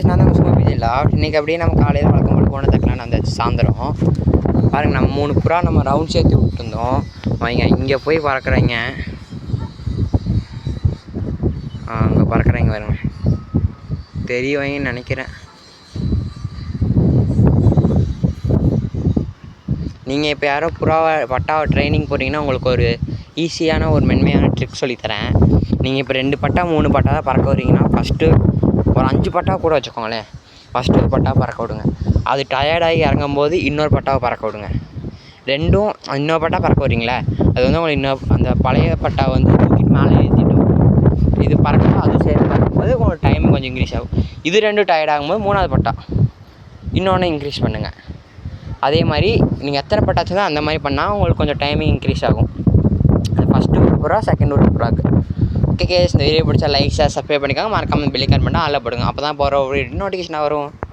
நான் தான் சும்மா இல்லை இன்றைக்கி அப்படியே நம்ம காலையில் வழக்கம் போல் போன தக்கலாம் வந்தாச்சு சாயந்தரம். பாருங்கள் நம்ம 3 புறா நம்ம ரவுண்ட் சேர்த்து விட்டுருந்தோம். வைங்க இங்கே போய் பறக்கிறீங்க. அங்கே பறக்கிறீங்க பாருங்க, தெரியவங்கன்னு நினைக்கிறேன். நீங்கள் இப்போ யாரோ புறாவை பட்டாவை ட்ரைனிங் போட்டிங்கன்னா உங்களுக்கு ஒரு ஈஸியான ஒரு மென்மையான ட்ரிக் சொல்லித்தரேன். நீங்கள் இப்போ 2 பட்டா 3 பட்டா தான் பறக்க வரீங்கன்னா ஃபஸ்ட்டு ஒரு 5 பட்டா கூட வச்சுக்கோங்களேன். ஃபஸ்ட்டு ஒரு பட்டா பறக்க விடுங்க. அது டயர்டாகி இறங்கும்போது இன்னொரு பட்டாவை பறக்க விடுங்க. ரெண்டும் இன்னொரு பட்டா பறக்க வரீங்களே, அது வந்து உங்களுக்கு அந்த பழைய பட்டா வந்து தூக்கிட்டு மேலே ஏற்றிட்டோம். இது பறக்கும், அது சேர்த்து பறக்கும்போது உங்களுக்கு டைம் கொஞ்சம் இன்க்ரீஸ் ஆகும். இது 2 டயர்ட் ஆகும்போது 3வது பட்டா இன்னொன்று இன்க்ரீஸ் பண்ணுங்கள். அதே மாதிரி நீங்கள் எத்தனை பட்டாச்சுன்னா அந்த மாதிரி பண்ணால் உங்களுக்கு கொஞ்சம் டைமிங் இன்க்ரீஸ் ஆகும். அது ஃபஸ்ட்டு ஒரு புறா, செகண்ட் ஒரு புறாக்கு. ஓகே கேஸ், இந்த வீடியோ பிடிச்சா லைக், ஷேர், சப்ஸ்கிரைப் பண்ணிக்கோங்க. மறக்காமல் பெல் ஐக்கான் பண்ணால் ஆளில் போடுங்க. அப்போ தான் போகிற ஒரு நோட்டிஃபிகேஷன் வரும்.